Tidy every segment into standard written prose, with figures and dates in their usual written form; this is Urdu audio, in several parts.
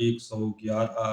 111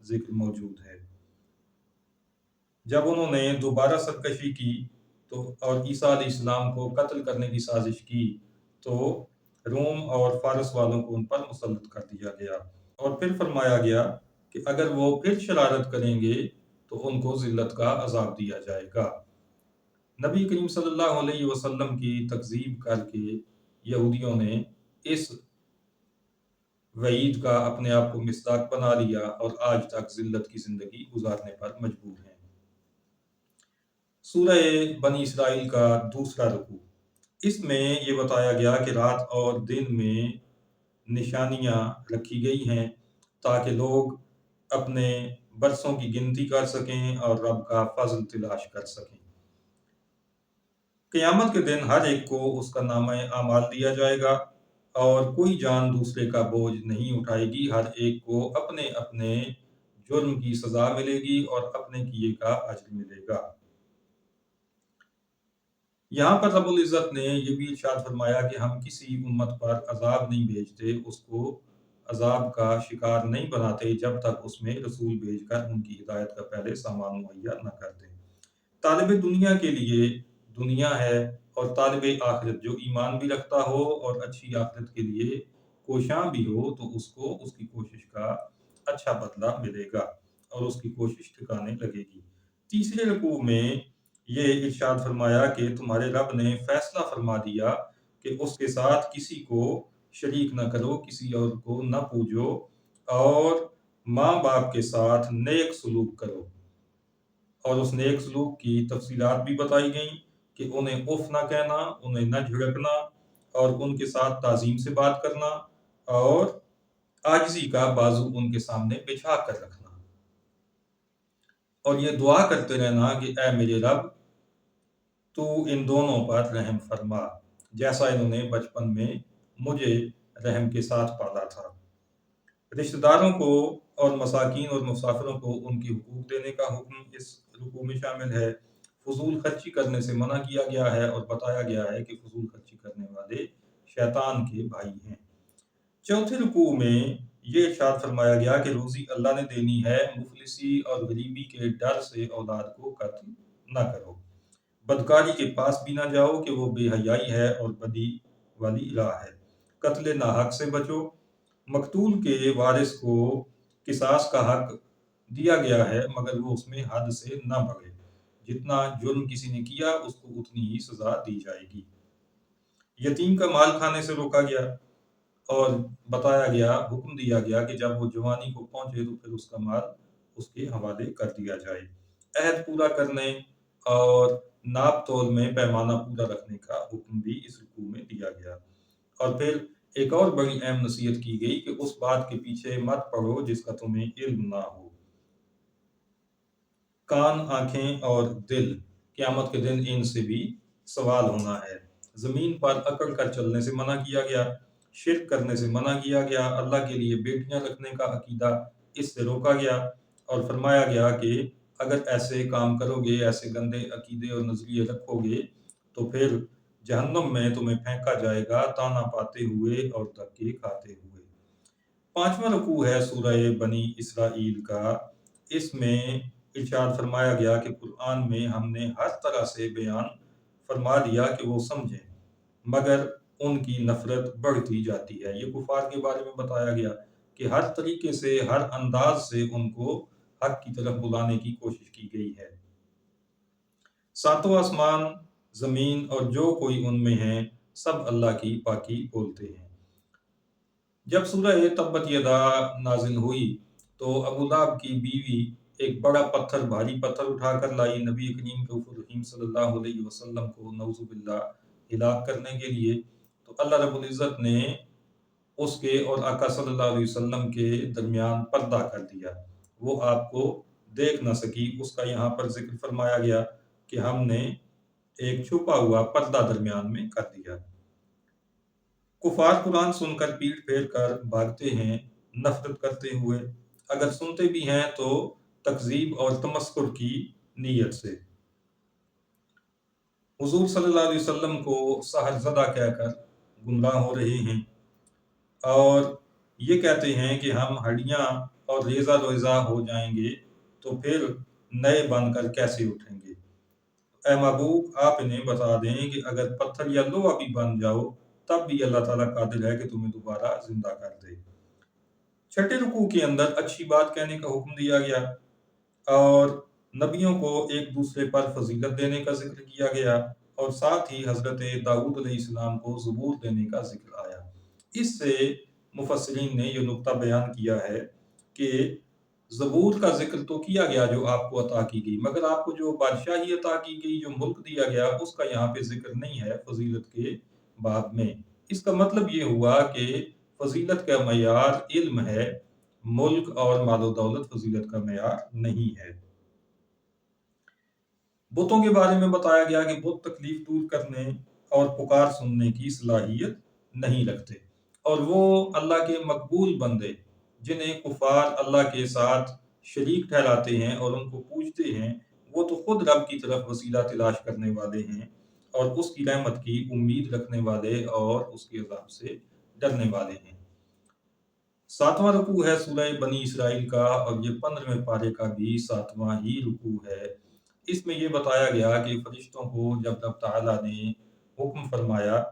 ذکر موجود ہے۔ جب انہوں نے دوبارہ سرکشی کی تو اور عیسیٰ علیہ السلام کو قتل کرنے کی سازش کی تو روم اور فارس والوں کو ان پر مسلط کر دیا گیا، اور پھر فرمایا گیا کہ اگر وہ پھر شرارت کریں گے تو ان کو ذلت کا عذاب دیا جائے گا۔ نبی کریم صلی اللہ علیہ وسلم کی تکذیب کر کے یہودیوں نے اس وعید کا اپنے آپ کو مصداق بنا لیا اور آج تک ذلت کی زندگی گزارنے پر مجبور ہیں۔ سورہ بنی اسرائیل کا دوسرا رکوع، اس میں یہ بتایا گیا کہ رات اور دن میں نشانیاں رکھی گئی ہیں تاکہ لوگ اپنے برسوں کی گنتی کر سکیں اور رب کا فضل تلاش کر سکیں۔ قیامت کے دن ہر ایک کو اس کا نامہ اعمال دیا جائے گا اور کوئی جان دوسرے کا بوجھ نہیں اٹھائے گی، ہر ایک کو اپنے اپنے جرم کی سزا ملے گی اور اپنے کیے کا اجر ملے گا۔ یہاں پر رب العزت نے یہ بھی ارشاد فرمایا کہ ہم کسی امت پر عذاب نہیں بھیجتے، اس کو عذاب کا شکار نہیں بناتے جب تک اس میں رسول بھیج کر ان کی ہدایت کا پہلے سامان مہیا نہ کر دیں۔ طالب دنیا کے لیے دنیا ہے، اور طالب آخرت جو ایمان بھی رکھتا ہو اور اچھی آخرت کے لیے کوشاں بھی ہو تو اس کو اس کی کوشش کا اچھا بدلہ ملے گا اور اس کی کوشش ٹھکانے لگے گی۔ تیسرے رکوع میں یہ ارشاد فرمایا کہ تمہارے رب نے فیصلہ فرما دیا کہ اس کے ساتھ کسی کو شریک نہ کرو، کسی اور کو نہ پوجو، اور ماں باپ کے ساتھ نیک سلوک کرو، اور اس نیک سلوک کی تفصیلات بھی بتائی گئیں کہ انہیں اف نہ کہنا، انہیں نہ جھڑکنا، اور ان کے ساتھ تعظیم سے بات کرنا، اور عاجزی کا بازو ان کے سامنے بچھا کر رکھنا، اور یہ دعا کرتے رہنا کہ اے میرے رب تو ان دونوں پر رحم فرما، جیسا انہوں نے بچپن میں مجھے رحم کے ساتھ پالا تھا۔ رشتہ داروں کو اور مساکین اور مسافروں کو ان کی حقوق دینے کا حکم اس رکوع میں شامل ہے۔ فضول خرچی کرنے سے منع کیا گیا ہے اور بتایا گیا ہے کہ فضول خرچی کرنے والے شیطان کے بھائی ہیں۔ چوتھے رکوع میں یہ ارشاد فرمایا گیا کہ روزی اللہ نے دینی ہے، مفلسی اور غریبی کے ڈر سے اولاد کو قتل نہ کرو، بدکاری کے پاس بھی نہ جاؤ کہ وہ بے حیائی ہے اور بدی والی راہ ہے، قتل ناحق سے بچو، مقتول کے وارث کو قصاص کا حق دیا گیا ہے مگر وہ اس میں حد سے نہ بڑھے، جتنا جرم کسی نے کیا اس کو اتنی ہی سزا دی جائے گی۔ یتیم کا مال کھانے سے روکا گیا اور بتایا گیا، حکم دیا گیا کہ جب وہ جوانی کو پہنچے تو پھر اس کا مال اس کے حوالے کر دیا جائے۔ عہد پورا کرنے اور ناپ تول میں پیمانہ پورا رکھنے کا حکم بھی اس رکوع میں دیا گیا، اور پھر ایک اور بڑی اہم نصیحت کی گئی کہ اس بات کے پیچھے مت پڑو جس کا تمہیں علم نہ ہو۔ کان، آنکھیں اور دل، قیامت کے دن ان سے بھی سوال ہونا ہے۔ زمین پر اکڑ کر چلنے سے منع کیا گیا، شرک کرنے سے منع کیا گیا، اللہ کے لیے بیٹیاں رکھنے کا عقیدہ اس سے روکا گیا، اور فرمایا گیا کہ اگر ایسے کام کرو گے، ایسے گندے عقیدے اور نظریے رکھو گے تو پھر جہنم میں تمہیں پھینکا جائے گا طعنہ پاتے ہوئے اور دھکے کھاتے ہوئے۔ پانچواں رکوع ہے سورہ بنی اسرائیل کا، اس میں ارشاد فرمایا گیا کہ قرآن میں ہم نے ہر طرح سے بیان فرما دیا کہ وہ سمجھیں، مگر ان کی نفرت بڑھتی جاتی ہے۔ یہ کفار کے بارے میں بتایا گیا کہ ہر طریقے سے، ہر انداز سے ان کو حق کی طرف بلانے کی کوشش کی گئی ہے۔ ساتوں آسمان، زمین اور جو کوئی ان میں ہیں سب اللہ کی پاکی بولتے ہیں۔ جب سورہ تبت یدا نازل ہوئی تو ابو لہب کی بیوی ایک بڑا پتھر، بھاری پتھر اٹھا کر لائی، نبی کریم رحیم صلی اللہ علیہ وسلم کو نعوذ باللہ ہلاک کرنے کے لیے، تو اللہ رب العزت نے اس کے اور آقا صلی اللہ علیہ وسلم کے درمیان پردہ کر دیا، وہ آپ کو دیکھ نہ سکی۔ اس کا یہاں پر ذکر فرمایا گیا کہ ہم نے ایک چھپا ہوا پردہ درمیان میں کر دیا۔ کفار قرآن سن کر پیٹھ پھیر کر بھاگتے ہیں نفرت کرتے ہوئے، اگر سنتے بھی ہیں تو تکذیب اور تمسخر کی نیت سے۔ حضور صلی اللہ علیہ وسلم کو سحر زدہ کہہ کر گمراہ ہو رہے ہیں، اور یہ کہتے ہیں کہ ہم ہڈیاں اور ریزہ روزہ ہو جائیں گے تو پھر نئے بن کر کیسے اٹھیں گے؟ اے محبوب آپ انہیں بتا دیں کہ اگر پتھر یا لوہا بھی بن جاؤ تب بھی اللہ تعالیٰ قادر ہے کہ تمہیں دوبارہ زندہ کر دے۔ چھٹے رکوع کے اندر اچھی بات کہنے کا حکم دیا گیا اور نبیوں کو ایک دوسرے پر فضیلت دینے کا ذکر کیا گیا اور ساتھ ہی حضرت داؤد علیہ السلام کو زبور دینے کا ذکر آیا۔ اس سے مفسرین نے یہ نقطہ بیان کیا ہے کہ زبور کا ذکر تو کیا گیا جو آپ کو عطا کی گئی، مگر آپ کو جو بادشاہی عطا کی گئی، جو ملک دیا گیا، اس کا یہاں پہ ذکر نہیں ہے فضیلت کے باب میں۔ اس کا مطلب یہ ہوا کہ فضیلت کا معیار علم ہے، ملک اور مال و دولت فضیلت کا معیار نہیں ہے۔ بتوں کے بارے میں بتایا گیا کہ بت تکلیف دور کرنے اور پکار سننے کی صلاحیت نہیں رکھتے، اور وہ اللہ کے مقبول بندے جنہیں کفار اللہ کے ساتھ شریک ٹھہراتے ہیں اور ان کو پوجتے ہیں، وہ تو خود رب کی طرف وسیلہ تلاش کرنے والے ہیں اور اس کی رحمت کی امید رکھنے والے اور اس کے عذاب سے ڈرنے والے ہیں۔ 7واں رکوع ہے سورہ بنی اسرائیل کا، اور یہ 15ویں پارے کا بھی 7واں ہی رکوع ہے۔ اس میں یہ بتایا گیا کہ فرشتوں کو جب رب تعالیٰ نے حکم فرمایا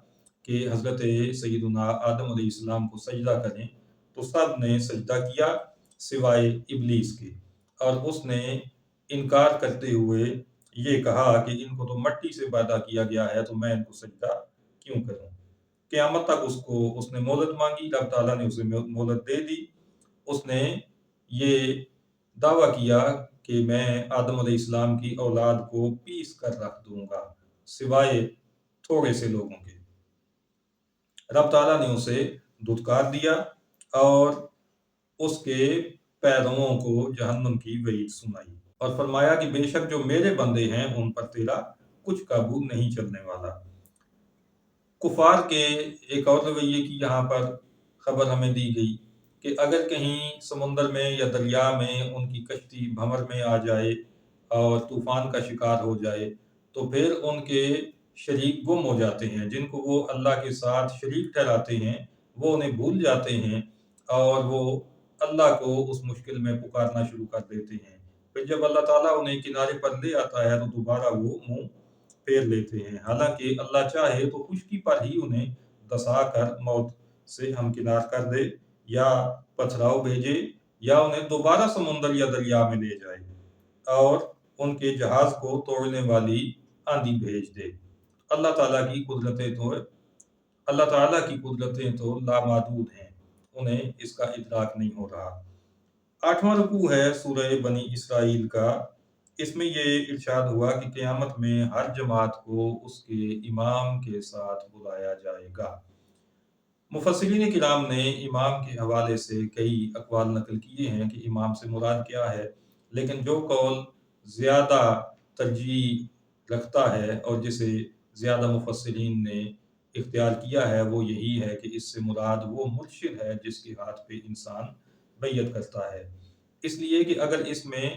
کہ حضرت سیدنا آدم علیہ السلام کو سجدہ کریں تو سب نے سجدہ کیا سوائے ابلیس کے، اور اس نے انکار کرتے ہوئے یہ کہا کہ ان کو تو مٹی سے پیدا کیا گیا ہے تو میں ان کو سجدہ کیوں کروں؟ قیامت تک اس نے مہلت مانگی، رب تعالیٰ نے اسے مہلت دے دی۔ اس نے یہ دعویٰ کیا کہ میں آدم علیہ السلام کی اولاد کو پیس کر رکھ دوں گا سوائے تھوڑے سے لوگوں کے۔ رب تعالیٰ نے اسے دھتکار دیا اور اس کے پیرووں کو جہنم کی وعید سنائی اور فرمایا کہ بے شک جو میرے بندے ہیں ان پر تیرا کچھ قابو نہیں چلنے والا۔ کفار کے ایک اور رویے کی یہاں پر خبر ہمیں دی گئی کہ اگر کہیں سمندر میں یا دریا میں ان کی کشتی بھنور میں آ جائے اور طوفان کا شکار ہو جائے تو پھر ان کے شریک گم ہو جاتے ہیں، جن کو وہ اللہ کے ساتھ شریک ٹھہراتے ہیں وہ انہیں بھول جاتے ہیں اور وہ اللہ کو اس مشکل میں پکارنا شروع کر دیتے ہیں۔ پھر جب اللہ تعالیٰ انہیں کنارے پر لے آتا ہے تو دوبارہ وہ منہ پھیر لیتے ہیں، حالانکہ اللہ چاہے تو خشکی پر ہی انہیں دسا کر موت سے ہمکنار کر دے یا پتھراؤ بھیجے یا انہیں دوبارہ سمندر یا دریا میں لے جائے اور ان کے جہاز کو توڑنے والی آندھی بھیج دے۔ اللہ تعالیٰ کی قدرتیں تو لامحدود ہیں، انہیں اس کا ادراک نہیں ہو رہا۔ 8واں رکوع ہے سورہ بنی اسرائیل کا۔ اس میں یہ ارشاد ہوا کہ قیامت میں ہر جماعت کو اس کے امام کے ساتھ بلایا جائے گا۔ مفسرین کرام نے امام کے حوالے سے کئی اقوال نقل کیے ہیں کہ امام سے مراد کیا ہے، لیکن جو قول زیادہ ترجیح رکھتا ہے اور جسے زیادہ مفسرین نے اختیار کیا ہے وہ یہی ہے کہ اس سے مراد وہ مرشد ہے جس کے ہاتھ پہ انسان بیعت کرتا ہے، اس لیے کہ اگر اس میں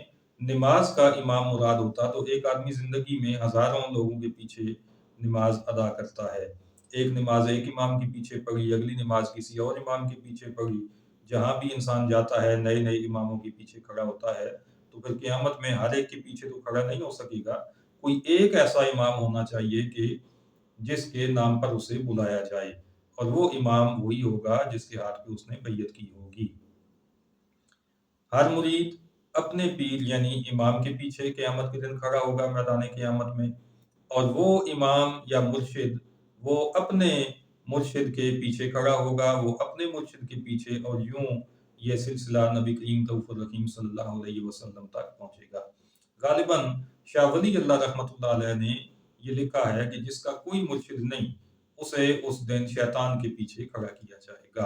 نماز کا امام مراد ہوتا تو ایک آدمی زندگی میں ہزاروں لوگوں کے پیچھے نماز ادا کرتا ہے، ایک نماز ایک امام کے پیچھے پڑھی، اگلی نماز کسی اور امام کے پیچھے پڑھی، جہاں بھی انسان جاتا ہے نئے نئے اماموں کے پیچھے کھڑا ہوتا ہے، تو پھر قیامت میں ہر ایک کے پیچھے تو کھڑا نہیں ہو سکے گا، کوئی ایک ایسا امام ہونا چاہیے کہ جس کے نام پر اسے بلایا جائے، اور وہ امام وہی ہوگا جس کے ہاتھ پہ اس نے بیعت کی ہوگی۔ ہر مرید اپنے پیر یعنی امام کے پیچھے قیامت کے دن کھڑا ہوگا میدان قیامت میں، اور وہ امام یا مرشد وہ اپنے مرشد کے پیچھے کھڑا ہوگا، وہ اپنے مرشد کے پیچھے، اور یوں یہ سلسلہ نبی کریم رؤوف الرحیم صلی اللہ علیہ وسلم تک پہنچے گا۔ غالباً شاہ ولی اللہ رحمۃ اللہ علیہ نے یہ لکھا ہے کہ جس کا کوئی مرشد نہیں اسے اس دن شیطان کے پیچھے کھڑا کیا جائے گا،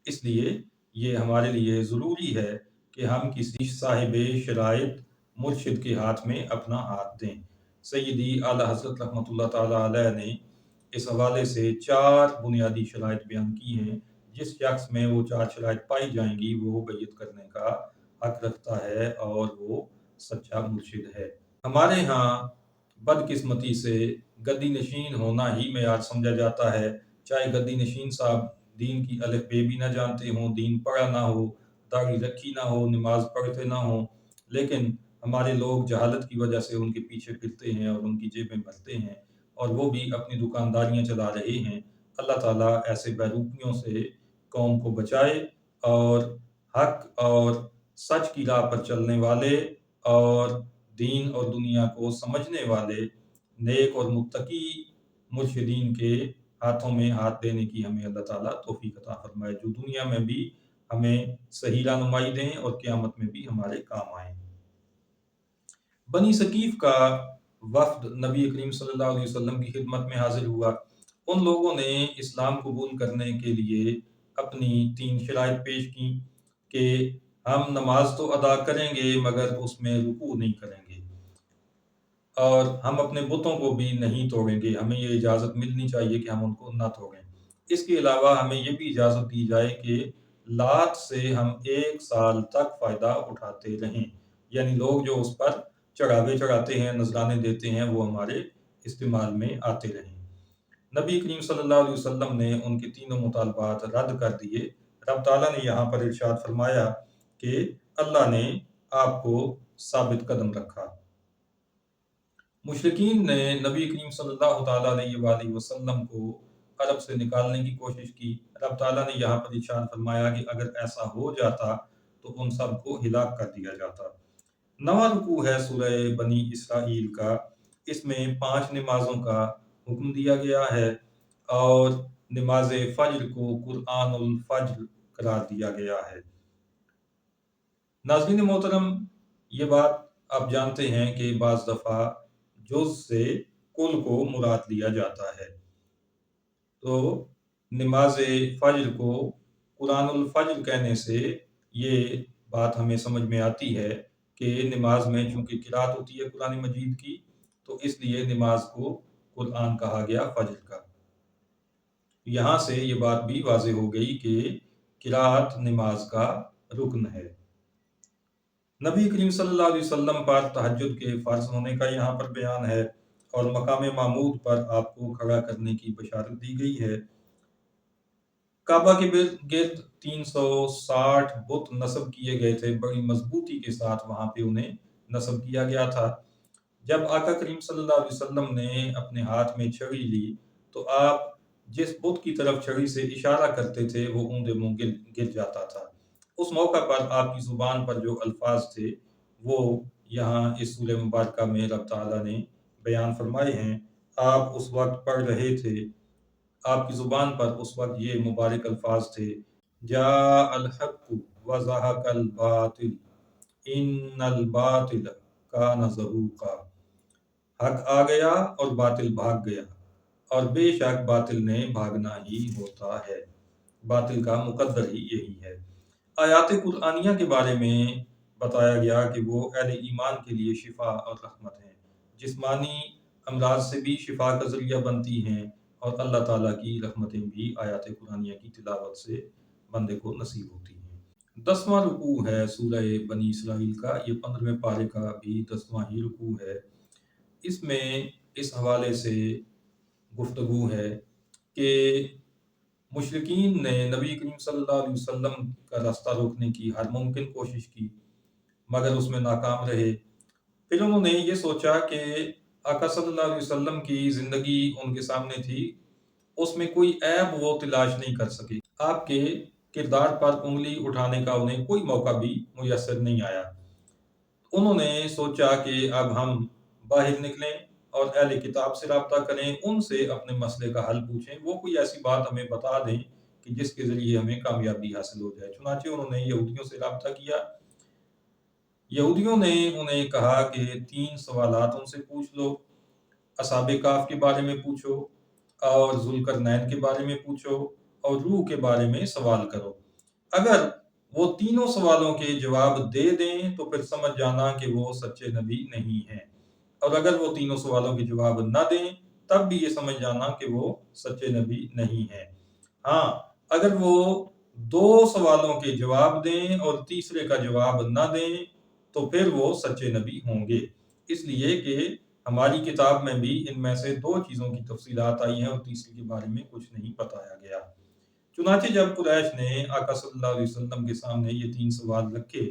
اس لیے یہ ہمارے لیے ضروری ہے کہ ہم کسی صاحب شرائط مرشد کے ہاتھ میں اپنا ہاتھ دیں۔ سیدی اعلیٰ حضرت رحمۃ اللہ تعالیٰ علیہ نے اس حوالے سے 4 بنیادی شرائط بیان کی ہیں، جس شخص میں وہ 4 شرائط پائی جائیں گی وہ بیعت کرنے کا حق رکھتا ہے اور وہ سچا مرشد ہے۔ ہمارے ہاں بدقسمتی سے گدی نشین ہونا ہی معیار سمجھا جاتا ہے، چاہے گدی نشین صاحب دین کی الف بے بھی نہ جانتے ہوں، دین پڑھا نہ ہو، داڑھی رکھی نہ ہو، نماز پڑھتے نہ ہوں، لیکن ہمارے لوگ جہالت کی وجہ سے ان کے پیچھے پھرتے ہیں اور ان کی جیبیں بھرتے ہیں، اور وہ بھی اپنی دکانداریاں چلا رہے ہیں۔ اللہ تعالیٰ ایسے بیروپیوں سے قوم کو بچائے، اور حق اور سچ کی راہ پر چلنے والے اور دین اور دنیا کو سمجھنے والے نیک اور متقی مرشدین کے ہاتھوں میں ہاتھ دینے کی ہمیں اللہ تعالیٰ توفیق عطا فرمائے، جو دنیا میں بھی ہمیں صحیح رہنمائی دیں اور قیامت میں بھی ہمارے کام آئیں۔ بنی ثقیف کا وفد نبی کریم صلی اللہ علیہ وسلم کی خدمت میں حاضر ہوا۔ ان لوگوں نے اسلام قبول کرنے کے لیے اپنی 3 شرائط پیش کی کہ ہم نماز تو ادا کریں گے مگر اس میں رکوع نہیں کریں گے، اور ہم اپنے بتوں کو بھی نہیں توڑیں گے، ہمیں یہ اجازت ملنی چاہیے کہ ہم ان کو نہ توڑیں۔ اس کے علاوہ ہمیں یہ بھی اجازت دی جائے کہ لات سے ہم 1 سال تک فائدہ اٹھاتے رہیں، یعنی لوگ جو اس پر چڑھاوے چڑھاتے ہیں، نذرانے دیتے ہیں، وہ ہمارے استعمال میں آتے رہیں۔ نبی کریم صلی اللہ علیہ وسلم نے ان کے تینوں مطالبات رد کر دیے۔ رب تعالیٰ نے یہاں پر ارشاد فرمایا کہ اللہ نے آپ کو ثابت قدم رکھا۔ مشرکین نے نبی کریم صلی اللہ تعالیٰ علیہ وآلہ وسلم کو عرب سے نکالنے کی کوشش کی۔ رب تعالیٰ نے یہاں پر ارشاد فرمایا کہ اگر ایسا ہو جاتا تو ان سب کو ہلاک کر دیا جاتا۔ 9واں رکوع ہے سورہ بنی اسرائیل کا۔ اس میں 5 نمازوں کا حکم دیا گیا ہے، اور نماز فجر کو قرآن الفجر قرار دیا گیا ہے۔ ناظرین محترم، یہ بات آپ جانتے ہیں کہ بعض دفعہ جز سے کل کو مراد لیا جاتا ہے، تو نماز فجر کو قرآن الفجر کہنے سے یہ بات ہمیں سمجھ میں آتی ہے کہ نماز میں چونکہ قرات ہوتی ہے قرآن مجید کی، تو اس لیے نماز کو قرآن کہا گیا فجر کا۔ یہاں سے یہ بات بھی واضح ہو گئی کہ قرات نماز کا رکن ہے۔ نبی کریم صلی اللہ علیہ وسلم پر تہجد کے فرض ہونے کا یہاں پر بیان ہے، اور مقام محمود پر آپ کو کھڑا کرنے کی بشارت دی گئی ہے۔ کعبہ کے گرد 360 بت نصب کیے گئے تھے، بڑی مضبوطی کے ساتھ وہاں پہ انہیں نصب کیا گیا تھا۔ جب آقا کریم صلی اللہ علیہ وسلم نے اپنے ہاتھ میں چھڑی لی تو آپ جس بت کی طرف چھڑی سے اشارہ کرتے تھے وہ اوندا منہ گر جاتا تھا۔ اس موقع پر آپ کی زبان پر جو الفاظ تھے وہ یہاں اس سورہ مبارکہ میں رب تعالیٰ نے بیان فرمائے ہیں۔ آپ اس وقت پڑھ رہے تھے، آپ کی زبان پر اس وقت یہ مبارک الفاظ تھے: جاء الحق وزهق الباطل ان الباطل کان زہوقا۔ حق آ گیا اور باطل بھاگ گیا، اور بے شک باطل نے بھاگنا ہی ہوتا ہے، باطل کا مقدر ہی یہی ہے۔ آیات قرآنیہ کے بارے میں بتایا گیا کہ وہ اہل ایمان کے لیے شفا اور رحمت ہیں، جسمانی امراض سے بھی شفا کا ذریعہ بنتی ہیں، اور اللہ تعالیٰ کی رحمتیں بھی آیات قرآنیہ کی تلاوت سے بندے کو نصیب ہوتی ہیں۔ 10واں رکوع ہے سورہ بنی اسرائیل کا، یہ 15ویں پارے کا بھی 10واں ہی رکوع ہے۔ اس میں اس حوالے سے گفتگو ہے کہ مشرکین نے نبی کریم صلی اللہ علیہ وسلم کا راستہ روکنے کی ہر ممکن کوشش کی مگر اس میں ناکام رہے۔ پھر انہوں نے یہ سوچا کہ آقا صلی اللہ علیہ وسلم کی زندگی ان کے سامنے تھی، اس میں کوئی عیب وہ تلاش نہیں کر سکے، آپ کے کردار پر انگلی اٹھانے کا انہیں کوئی موقع بھی میسر نہیں آیا۔ انہوں نے سوچا کہ اب ہم باہر نکلیں اور اہل کتاب سے رابطہ کریں، ان سے اپنے مسئلے کا حل پوچھیں، وہ کوئی ایسی بات ہمیں بتا دیں کہ جس کے ذریعے ہمیں کامیابی حاصل ہو جائے۔ چنانچہ انہوں نے یہودیوں سے رابطہ کیا۔ یہودیوں نے انہیں کہا کہ 3 سوالات ان سے پوچھ لو، اصحاب کہف کے بارے میں پوچھو، اور ذوالقرنین کے بارے میں پوچھو، اور روح کے بارے میں سوال کرو۔ اگر وہ تینوں سوالوں کے جواب دے دیں تو پھر سمجھ جانا کہ وہ سچے نبی نہیں ہیں، اور اگر وہ تینوں سوالوں کے جواب نہ دیں تب بھی یہ سمجھ جانا کہ وہ سچے نبی نہیں ہیں۔ ہاں، اگر وہ 2 سوالوں کے جواب دیں اور تیسرے کا جواب نہ دیں تو پھر وہ سچے نبی ہوں گے، اس لیے کہ ہماری کتاب میں بھی ان میں سے 2 چیزوں کی تفصیلات آئی ہیں اور تیسری کے بارے میں کچھ نہیں بتایا گیا۔ چنانچہ جب قریش نے آقا صلی اللہ علیہ وسلم کے سامنے یہ 3 سوال رکھے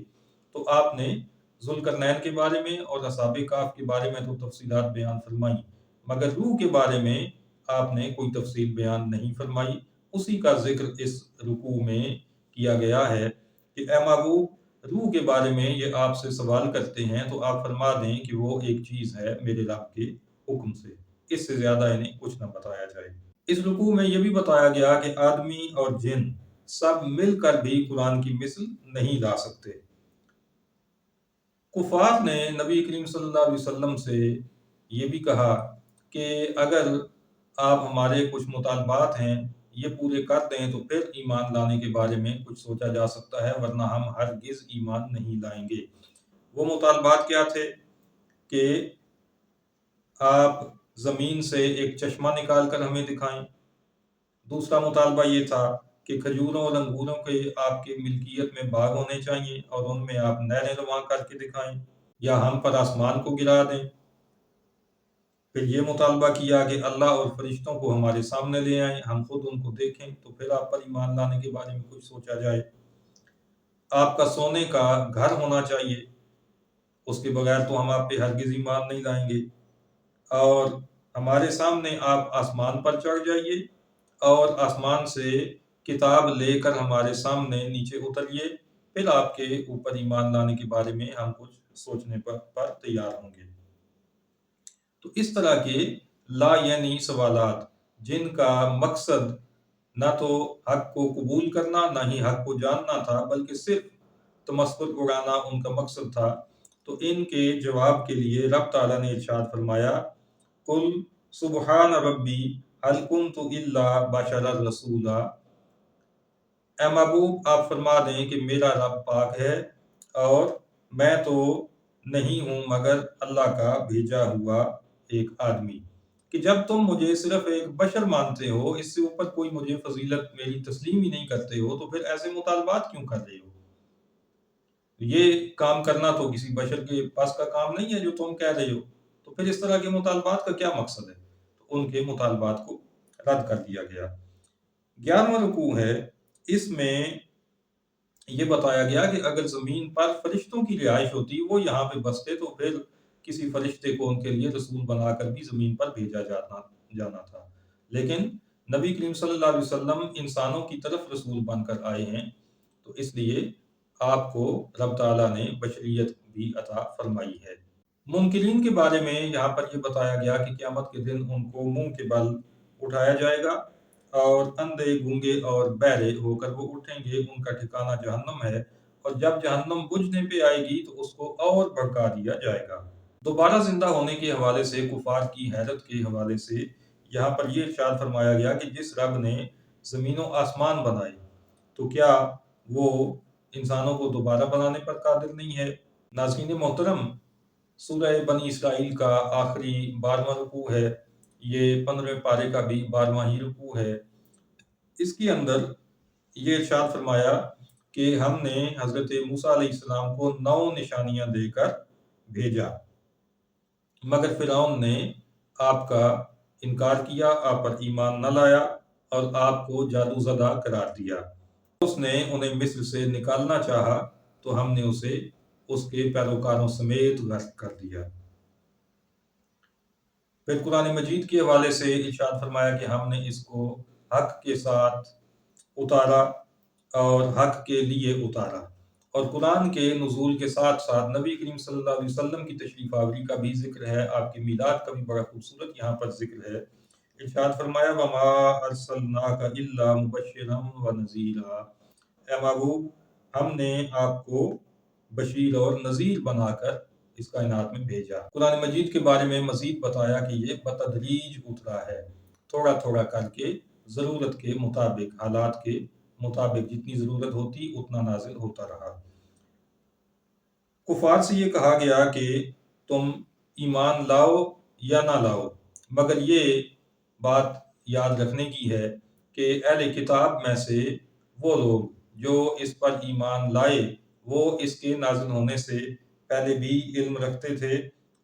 تو آپ نے ذوالقرنین کے بارے میں اور اصحاب کہف کے بارے میں تو تفصیلات بیان فرمائیں، مگر روح کے بارے میں آپ نے کوئی تفصیل بیان نہیں فرمائی۔ اسی کا ذکر اس رکوع میں کیا گیا ہے کہ اے محبوب، روح کے بارے میں یہ آپ سے سوال کرتے ہیں تو آپ فرما دیں کہ وہ ایک چیز ہے میرے رب کے حکم سے، اس سے زیادہ انہیں کچھ نہ بتایا جائے۔ اس رکوع میں یہ بھی بتایا گیا کہ آدمی اور جن سب مل کر بھی قرآن کی مثل نہیں لا سکتے۔ کفار نے نبی کریم صلی اللہ علیہ وسلم سے یہ بھی کہا کہ اگر آپ ہمارے کچھ مطالبات ہیں یہ پورے کر دیں تو پھر ایمان لانے کے بارے میں کچھ سوچا جا سکتا ہے، ورنہ ہم ہرگز ایمان نہیں لائیں گے۔ وہ مطالبات کیا تھے کہ آپ زمین سے ایک چشمہ نکال کر ہمیں دکھائیں۔ دوسرا مطالبہ یہ تھا کہ کھجوروں اور انگوروں کے آپ کی ملکیت میں باغ ہونے چاہیے اور ان میں آپ نہریں رواں کر کے دکھائیں، یا ہم پر آسمان کو گرا دیں۔ پھر یہ مطالبہ کیا کہ اللہ اور فرشتوں کو ہمارے سامنے لے آئیں، ہم خود ان کو دیکھیں تو پھر آپ پر ایمان لانے کے بارے میں کچھ سوچا جائے۔ آپ کا سونے کا گھر ہونا چاہیے، اس کے بغیر تو ہم آپ پہ ہرگز ایمان نہیں لائیں گے، اور ہمارے سامنے آپ آسمان پر چڑھ جائیے اور آسمان سے کتاب لے کر ہمارے سامنے نیچے اتریے، پھر آپ کے اوپر ایمان لانے کے بارے میں ہم کچھ سوچنے پر تیار ہوں گے۔ تو اس طرح کے لا یعنی سوالات جن کا مقصد نہ تو حق کو قبول کرنا نہ ہی حق کو جاننا تھا، بلکہ صرف تمسخر اڑانا ان کا مقصد تھا، تو ان کے جواب کے لیے رب تعالیٰ نے ارشاد فرمایا، قل سبحان ربی هل كنت الا بشرا رسولا۔ اے محبوب آپ فرما دیں کہ میرا رب پاک ہے اور میں تو نہیں ہوں مگر اللہ کا بھیجا ہوا ایک آدمی، کہ جب تم مجھے صرف ایک بشر مانتے ہو، اس سے اوپر کوئی مجھے فضیلت میری تسلیم ہی نہیں کرتے ہو، تو پھر ایسے مطالبات کیوں کر رہے ہو؟ یہ کام کرنا تو کسی بشر کے پاس کا کام نہیں ہے جو تم کہہ رہے ہو، تو پھر اس طرح کے مطالبات کا کیا مقصد ہے؟ تو ان کے مطالبات کو رد کر دیا گیا۔ 11واں رکوع ہے، اس میں یہ بتایا گیا کہ اگر زمین پر فرشتوں کی رہائش ہوتی، وہ یہاں پہ بستے، تو پھر کسی فرشتے کو ان کے لیے رسول بنا کر بھی زمین پر بھیجا جانا تھا، لیکن نبی کریم صلی اللہ علیہ وسلم انسانوں کی طرف رسول بن کر آئے ہیں، تو اس لیے آپ کو رب تعالیٰ نے بشریت بھی عطا فرمائی ہے۔ منکرین کے بارے میں یہاں پر یہ بتایا گیا کہ قیامت کے دن ان کو منہ کے بل اٹھایا جائے گا اور اندھے گونگے اور بہرے ہو کر وہ اٹھیں گے، ان کا ٹھکانہ جہنم ہے، اور جب جہنم بجھنے پہ آئے گی تو اس کو اور بھڑکا دیا جائے گا۔ دوبارہ زندہ ہونے کے حوالے سے کفار کی حیرت کے حوالے سے یہاں پر یہ ارشاد فرمایا گیا کہ جس رب نے زمین و آسمان بنائے تو کیا وہ انسانوں کو دوبارہ بنانے پر قادر نہیں ہے؟ ناظرین محترم، سورہ بنی اسرائیل کا آخری 12واں رکوع ہے، یہ 15ویں پارے کا بھی 12واں ہی رکوع ہے۔ اس کے اندر یہ ارشاد فرمایا کہ ہم نے حضرت موسیٰ علیہ السلام کو 9 نشانیاں دے کر بھیجا، مگر فرعون نے آپ کا انکار کیا، آپ پر ایمان نہ لایا اور آپ کو جادو زدہ قرار دیا۔ اس نے انہیں مصر سے نکالنا چاہا تو ہم نے اسے اس کے پیروکاروں سمیت غرق کر دیا۔ پھر قرآن مجید کے حوالے سے ارشاد فرمایا کہ ہم نے اس کو حق کے ساتھ اتارا اور حق کے لیے اتارا، اور قرآن کے نزول کے ساتھ ساتھ نبی کریم صلی اللہ علیہ وسلم کی تشریف آوری کا بھی ذکر ہے، آپ کی میلاد کا بھی بڑا خوبصورت یہاں پر ذکر ہے۔ ارشاد فرمایا وَمَا أَرْسَلْنَاكَ إِلَّا مُبَشِّرًا وَنَذِيرًا۔ اے محبوب، ہم نے آپ کو بشیر اور نذیر بنا کر اس کائنات میں بھیجا۔ قرآن مجید کے بارے میں مزید بتایا کہ یہ بتدریج اترا ہے، تھوڑا تھوڑا کر کے، ضرورت کے مطابق، حالات کے مطابق جتنی ضرورت ہوتی اتنا نازل ہوتا رہا۔ کفار سے یہ کہا گیا کہ تم ایمان لاؤ یا نہ لاؤ، مگر یہ بات یاد رکھنے کی ہے کہ اہل کتاب میں سے وہ لوگ جو اس پر ایمان لائے وہ اس کے نازل ہونے سے پہلے بھی علم رکھتے تھے،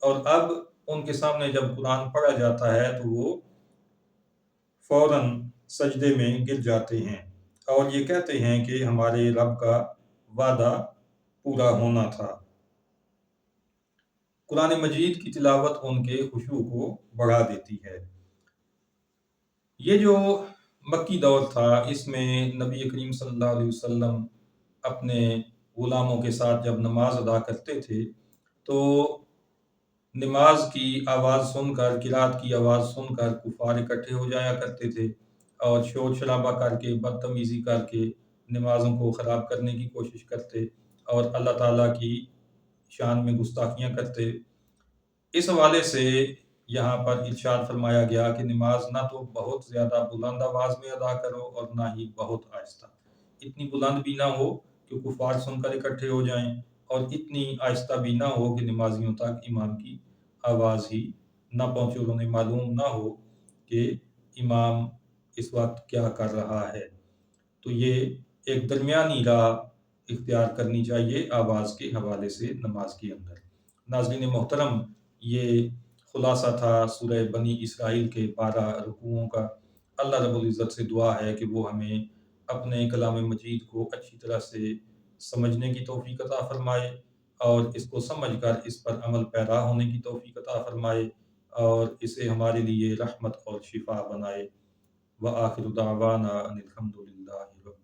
اور اب ان کے سامنے جب قرآن پڑھا جاتا ہے تو وہ فوراً سجدے میں گر جاتے ہیں۔ اور یہ کہتے ہیں کہ ہمارے رب کا وعدہ پورا ہونا تھا۔ قرآن مجید کی تلاوت ان کے خشوع کو بڑھا دیتی ہے۔ یہ جو مکی دور تھا، اس میں نبی کریم صلی اللہ علیہ وسلم اپنے غلاموں کے ساتھ جب نماز ادا کرتے تھے تو نماز کی آواز سن کر، قرات کی آواز سن کر کفار اکٹھے ہو جایا کرتے تھے اور شور شرابہ کر کے، بدتمیزی کر کے نمازوں کو خراب کرنے کی کوشش کرتے اور اللہ تعالیٰ کی شان میں گستاخیاں کرتے۔ اس حوالے سے یہاں پر ارشاد فرمایا گیا کہ نماز نہ تو بہت زیادہ بلند آواز میں ادا کرو اور نہ ہی بہت آہستہ، اتنی بلند بھی نہ ہو کہ کفار سن کر اکٹھے ہو جائیں اور اتنی آہستہ بھی نہ ہو کہ نمازیوں تک امام کی آواز ہی نہ پہنچے اور انہیں معلوم نہ ہو کہ امام اس وقت کیا کر رہا ہے۔ تو یہ ایک درمیانی راہ اختیار کرنی چاہیے آواز کے حوالے سے نماز کے اندر۔ ناظرین محترم، یہ خلاصہ تھا سورہ بنی اسرائیل کے 12 رکوعوں کا۔ اللہ رب العزت سے دعا ہے کہ وہ ہمیں اپنے کلام مجید کو اچھی طرح سے سمجھنے کی توفیق عطا فرمائے اور اس کو سمجھ کر اس پر عمل پیرا ہونے کی توفیق عطا فرمائے اور اسے ہمارے لیے رحمت اور شفا بنائے۔ وآخر دعوانا ان الحمد للہ رب